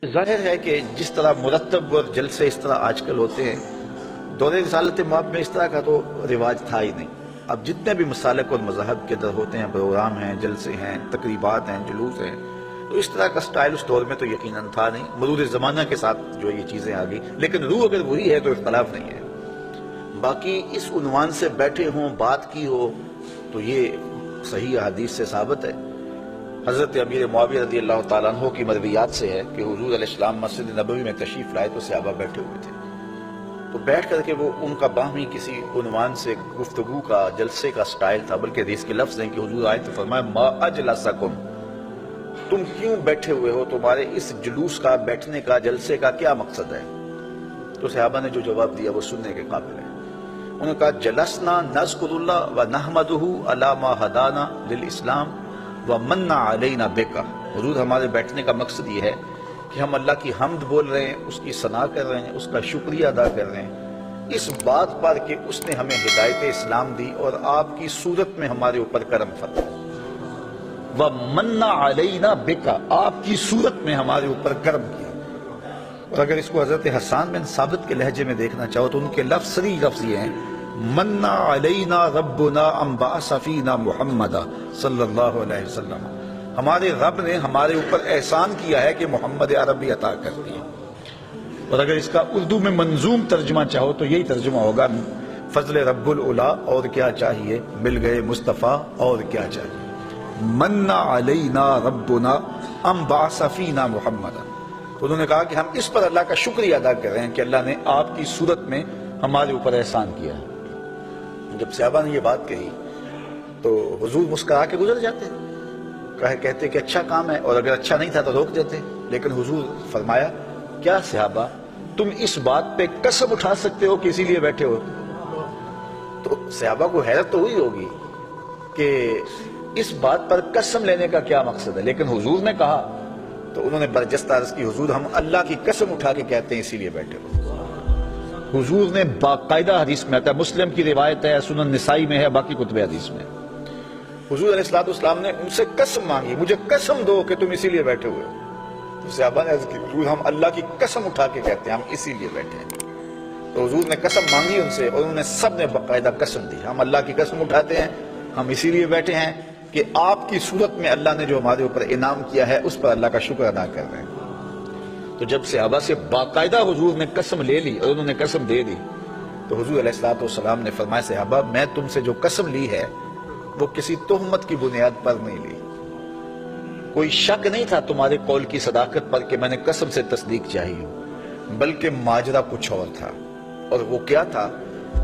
ظاہر ہے کہ جس طرح مرتب اور جلسے اس طرح آج کل ہوتے ہیں، دور رسالت مآب میں اس طرح کا تو رواج تھا ہی نہیں۔ اب جتنے بھی مسالک اور مذاہب کے در ہوتے ہیں، پروگرام ہیں، جلسے ہیں، تقریبات ہیں، جلوس ہیں، تو اس طرح کا سٹائل اس دور میں تو یقیناً تھا نہیں۔ مرور زمانہ کے ساتھ جو یہ چیزیں آ گئی، لیکن روح اگر وہی ہے تو اختلاف نہیں ہے۔ باقی اس عنوان سے بیٹھے ہوں، بات کی ہو، تو یہ صحیح حدیث سے ثابت ہے۔ حضرت امیر معاویہ رضی اللہ تعالیٰ عنہ کی مرویات سے ہے کہ حضور علیہ السلام مسجد نبوی میں تشریف لائے تو صحابہ بیٹھے ہوئے تھے، تو بیٹھ کر کے وہ ان کا باہمی کسی عنوان سے گفتگو کا، جلسے کا سٹائل تھا، بلکہ حدیث کے لفظ ہیں کہ حضور آئے تو فرمایا ما اجلسکم، تم کیوں بیٹھے ہوئے ہو، تمہارے اس جلوس کا، بیٹھنے کا، جلسے کا کیا مقصد ہے؟ تو صحابہ نے جو جواب دیا وہ سننے کے قابل ہے۔ انہوں نے کہا جلسنا نذکر اللہ و نحمدہ علی ما ہدانا للاسلام ومن علینا بکا، حضور ہمارے بیٹھنے کا مقصد یہ ہے کہ ہم اللہ کی حمد بول رہے ہیں، اس کی ثنا کر رہے ہیں، اس کا شکریہ ادا کر رہے ہیں اس بات پر کہ اس نے ہمیں ہدایت اسلام دی اور آپ کی صورت میں ہمارے اوپر کرم فرمایا، ومن علینا بکا، آپ کی صورت میں ہمارے اوپر کرم کیا۔ اور اگر اس کو حضرت حسان بن ثابت کے لہجے میں دیکھنا چاہو تو ان کے صریح لفظ یہ ہیں من علینا ربنا ام بعث فینا محمد صلی اللہ علیہ وسلم، ہمارے رب نے ہمارے اوپر احسان کیا ہے کہ محمد عربی عطا کر دیا۔ اور اگر اس کا اردو میں منظوم ترجمہ چاہو تو یہی ترجمہ ہوگا فضل رب العلا، اور کیا چاہیے، مل گئے مصطفیٰ، اور کیا چاہیے، من علینا ربنا ام بعث فینا محمد۔ تو انہوں نے کہا کہ ہم اس پر اللہ کا شکریہ ادا کر رہے ہیں کہ اللہ نے آپ کی صورت میں ہمارے اوپر احسان کیا ہے۔ جب صحابہ نے یہ بات کہی تو حضور مسکرا کے گزر جاتے، کہتے کہ اچھا کام ہے، اور اگر اچھا نہیں تھا تو روک دیتے، لیکن حضور فرمایا کیا صحابہ تم اس بات پہ قسم اٹھا سکتے ہو کہ اسی لیے بیٹھے ہو؟ تو صحابہ کو حیرت تو ہوئی ہوگی کہ اس بات پر قسم لینے کا کیا مقصد ہے، لیکن حضور نے کہا تو انہوں نے برجستہ عرض کی حضور ہم اللہ کی قسم اٹھا کے کہتے ہیں اسی لیے بیٹھے ہو۔ حضور نے باقاعدہ حدیث میں آتا ہے، مسلم کی روایت ہے، سنن نسائی میں ہے، باقی کتب حدیث میں، حضور علیہ السلام نے ان سے قسم مانگی، مجھے قسم دو کہ تم اسی لیے بیٹھے ہوئے ہو۔ تو صحابہ نے عرض کی حضور ہم اللہ کی قسم اٹھا کے کہتے ہیں ہم اسی لیے بیٹھے ہیں۔ تو حضور نے قسم مانگی ان سے، اور انہوں نے سب نے باقاعدہ قسم دی، ہم اللہ کی قسم اٹھاتے ہیں، ہم اسی لیے بیٹھے ہیں کہ آپ کی صورت میں اللہ نے جو ہمارے اوپر انعام کیا ہے اس پر اللہ کا شکر ادا کر رہے ہیں۔ تو جب صحابہ سے باقاعدہ حضور نے قسم لے لی اور انہوں نے قسم دے دی تو حضور علیہ السلام نے فرمایا صحابہ میں تم سے جو قسم لی ہے وہ کسی تہمت کی بنیاد پر نہیں لی، کوئی شک نہیں تھا تمہارے قول کی صداقت پر کہ میں نے قسم سے تصدیق چاہی ہوں، بلکہ ماجرا کچھ اور تھا، اور وہ کیا تھا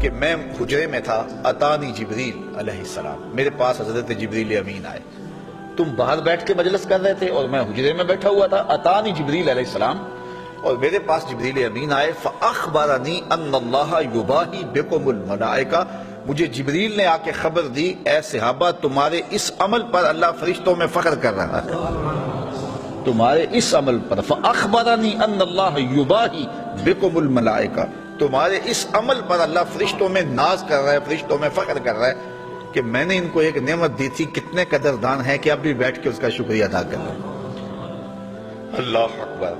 کہ میں حجرے میں تھا، اتانی جبریل علیہ السلام، میرے پاس حضرت جبریل امین آئے، تم باہر بیٹھ کے مجلس کر رہے تھے اور میں حجرے میں بیٹھا ہوا تھا، اتانی جبریل علیہ السلام، اور میرے پاس جبریل امین آئے، فاخبرنی ان اللہ یباہی بکم الملائکہ، مجھے جبریل نے آ کے خبر دی اے صحابہ تمہارے اس عمل پر اللہ فرشتوں میں فخر کر رہا ہے، تمہارے اس عمل پر، فاخبرنی ان اللہ یباہی بکم الملائکہ، تمہارے اس عمل پر اللہ فرشتوں میں ناز کر رہا ہے، فرشتوں میں فخر کر رہا ہے کہ میں نے ان کو ایک نعمت دی تھی، کتنے قدردان ہے کہ اب بھی بیٹھ کے اس کا شکریہ ادا کر رہے ہیں۔ اللہ اکبر۔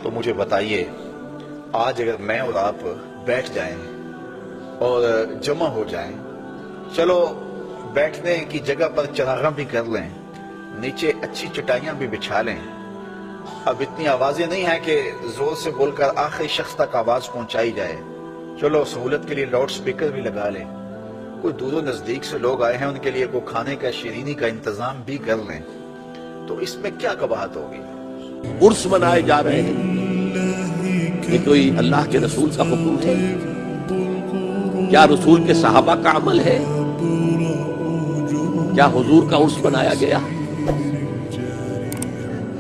تو مجھے بتائیے آج اگر میں اور آپ بیٹھ جائیں اور جمع ہو جائیں، چلو بیٹھنے کی جگہ پر چراغاں بھی کر لیں، نیچے اچھی چٹائیاں بھی بچھا لیں، اب اتنی آوازیں نہیں ہیں کہ زور سے بول کر آخری شخص تک آواز پہنچائی جائے، چلو سہولت کے لیے لاؤڈ سپیکر بھی لگا لیں، کوئی دور و نزدیک سے لوگ آئے ہیں ان کے لیے کوئی کھانے کا، شیرینی کا انتظام بھی کر لیں، تو اس میں کیا قباحت ہوگی؟ عرس منائے جا رہے ہیں، یہ کوئی اللہ کے رسول کا حکم ہے؟ کیا رسول کے صحابہ کا عمل ہے؟ کیا حضور کا عرس منایا گیا؟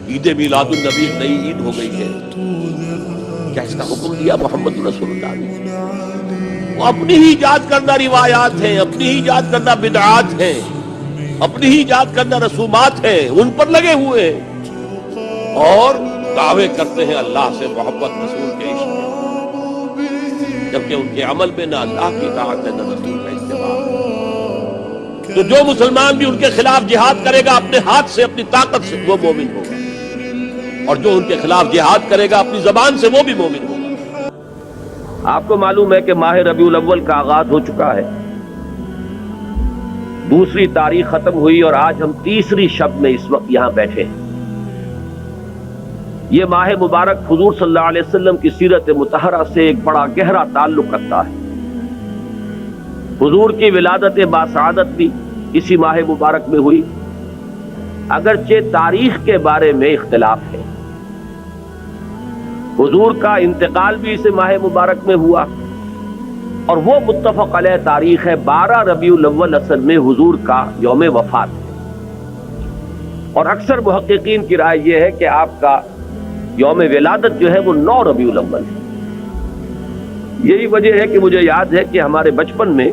عید میلاد النبی نئی عید ہو گئی ہے، کیا اس کا حکم دیا محمد رسول اللہ نے؟ وہ اپنی ہی ایجاد کردہ روایات ہیں، اپنی ہی ایجاد کردہ بدعات ہیں، اپنی ہی ایجاد کردہ رسومات ہیں، ان پر لگے ہوئے ہیں اور دعوے کرتے ہیں اللہ سے محبت، رسول کے عشق میں، جبکہ ان کے عمل میں نہ اللہ کی اطاعت ہے نہ رسول کا اتباع ہے۔ تو جو مسلمان بھی ان کے خلاف جہاد کرے گا اپنے ہاتھ سے، اپنی طاقت سے، وہ مومن ہوگا۔ اور جو ان کے خلاف جہاد کرے گا اپنی زبان سے وہ بھی مومن ہوگا۔ آپ کو معلوم ہے کہ ماہ ربیع الاول کا آغاز ہو چکا ہے، دوسری تاریخ ختم ہوئی اور آج ہم تیسری شب میں اس وقت یہاں بیٹھے ہیں۔ یہ ماہ مبارک حضور صلی اللہ علیہ وسلم کی سیرت مطہرہ سے ایک بڑا گہرا تعلق رکھتا ہے۔ حضور کی ولادت باسعادت بھی اسی ماہ مبارک میں ہوئی، اگرچہ تاریخ کے بارے میں اختلاف ہے۔ حضور کا انتقال بھی اس ماہ مبارک میں ہوا، اور وہ متفق علیہ تاریخ ہے 12 ربیع الاول اصل میں حضور کا یوم وفات ہے، اور اکثر محققین کی رائے یہ ہے کہ آپ کا یوم ولادت جو ہے وہ 9 ربیع الاول ہے۔ یہی وجہ ہے کہ مجھے یاد ہے کہ ہمارے بچپن میں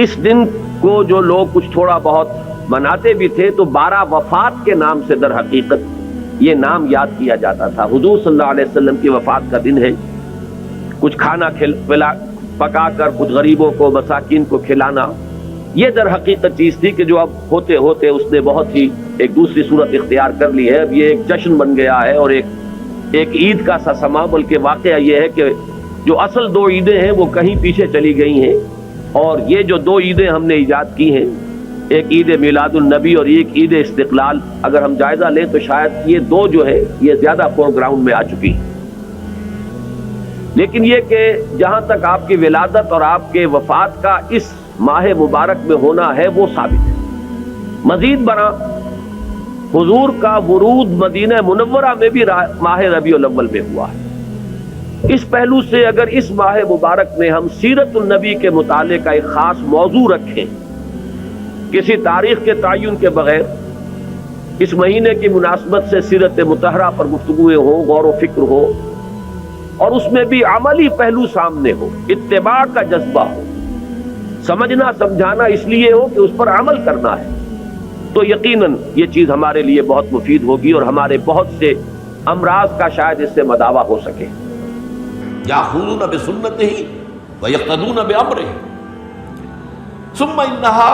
اس دن کو جو لوگ کچھ تھوڑا بہت مناتے بھی تھے تو 12 وفات کے نام سے در حقیقت یہ نام یاد کیا جاتا تھا۔ حضور صلی اللہ علیہ وسلم کی وفات کا دن ہے، کچھ کھانا پکا کر کچھ غریبوں کو مساکین کو کھلانا، یہ در حقیقت چیز تھی کہ جو اب ہوتے ہوتے اس نے بہت ہی ایک دوسری صورت اختیار کر لی ہے۔ اب یہ ایک جشن بن گیا ہے اور ایک عید کا سا سما، بلکہ واقعہ یہ ہے کہ جو اصل 2 عیدیں ہیں وہ کہیں پیچھے چلی گئی ہیں، اور یہ جو 2 عیدیں ہم نے ایجاد کی ہیں، ایک عید میلاد النبی اور ایک عید استقلال، اگر ہم جائزہ لیں تو شاید یہ 2 جو ہے یہ زیادہ فور گراؤنڈ میں آ چکی ہیں۔ لیکن یہ کہ جہاں تک آپ کی ولادت اور آپ کے وفات کا اس ماہ مبارک میں ہونا ہے وہ ثابت ہے۔ مزید برآں حضور کا ورود مدینہ منورہ میں بھی ماہ ربیع الاول میں ہوا ہے۔ اس پہلو سے اگر اس ماہ مبارک میں ہم سیرت النبی کے مطالعے کا ایک خاص موضوع رکھیں، کسی تاریخ کے تعین کے بغیر اس مہینے کی مناسبت سے سیرت مطہرہ پر گفتگویں ہو، غور و فکر ہو، اور اس میں بھی عملی پہلو سامنے ہو، اتباع کا جذبہ ہو، سمجھنا سمجھانا اس لیے ہو کہ اس پر عمل کرنا ہے، تو یقیناً یہ چیز ہمارے لیے بہت مفید ہوگی اور ہمارے بہت سے امراض کا شاید اس سے مداوع ہو سکے۔ یاخذون بسنتہ ویقتدون بامرہ ثم انہا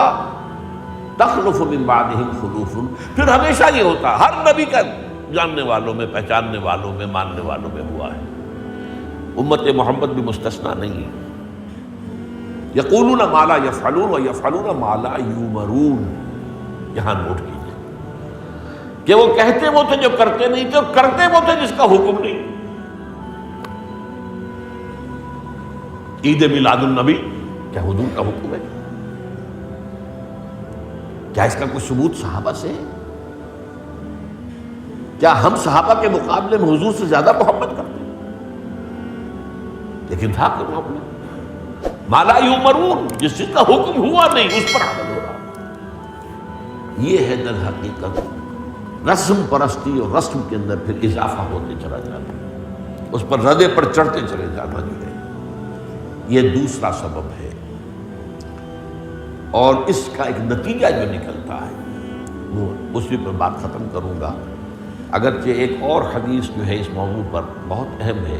تخلف من بعدہم خلوف۔ پھر ہمیشہ یہ ہوتا، ہر نبی کا جاننے والوں میں، پہچاننے والوں میں، ماننے والوں میں ہوا ہے، امت محمد بھی مستثنیٰ نہیں ہے۔ یقولون ما لا یفعلون ویفعلون ما لا یؤمرون۔ یہاں نوٹ کیجیے کہ وہ کہتے وہ تھے جو کرتے نہیں تھے، اور کرتے وہ تھے جس کا حکم نہیں۔ عید میلاد النبی کیا حضور کا حکم ہے؟ کیا اس کا کوئی ثبوت صحابہ سے ہے؟ کیا ہم صحابہ کے مقابلے میں حضور سے زیادہ محبت کرتے ہیں؟ لیکن تھا کہ ما لا یؤمرون، جس چیز کا حکم ہوا نہیں اس پر عمل ہو رہا۔ یہ ہے در حقیقت رسم پرستی، اور رسم کے اندر پھر اضافہ ہوتے چلا جاتا، اس پر ردے پر چڑھتے چلے جانا جو ہے، یہ دوسرا سبب ہے۔ اور اس کا ایک نتیجہ جو نکلتا ہے وہ اسی پر بات ختم کروں گا، اگرچہ ایک اور حدیث جو ہے اس موضوع پر بہت اہم ہے۔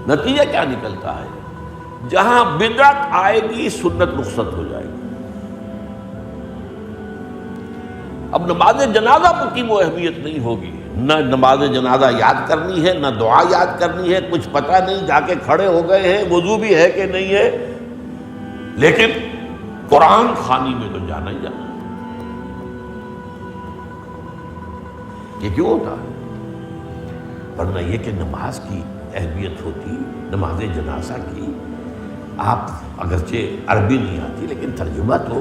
نتیجہ کیا نکلتا ہے؟ جہاں بدعت آئے گی سنت رخصت ہو جائے گی۔ اب نماز جنازہ کی وہ اہمیت نہیں ہوگی، نہ نماز جنازہ یاد کرنی ہے، نہ دعا یاد کرنی ہے، کچھ پتہ نہیں، جا کے کھڑے ہو گئے ہیں، وضو بھی ہے کہ نہیں ہے، لیکن قرآن خوانی میں تو جانا ہی جانا۔ یہ کیوں ہوتا ہے؟ ورنہ یہ کہ نماز کی اہمیت ہوتی، نماز جنازہ کی، آپ اگرچہ عربی نہیں آتی لیکن ترجمہ تو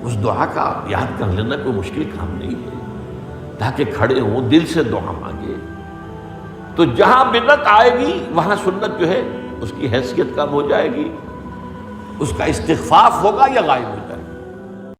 اس دعا کا یاد کر لینا کوئی مشکل کام نہیں ہے، تاکہ کھڑے ہوں دل سے دعا مانگے۔ تو جہاں بدعت آئے گی وہاں سنت جو ہے اس کی حیثیت کم ہو جائے گی، اس کا استخفاف ہوگا یا غائب ہو جائے گا۔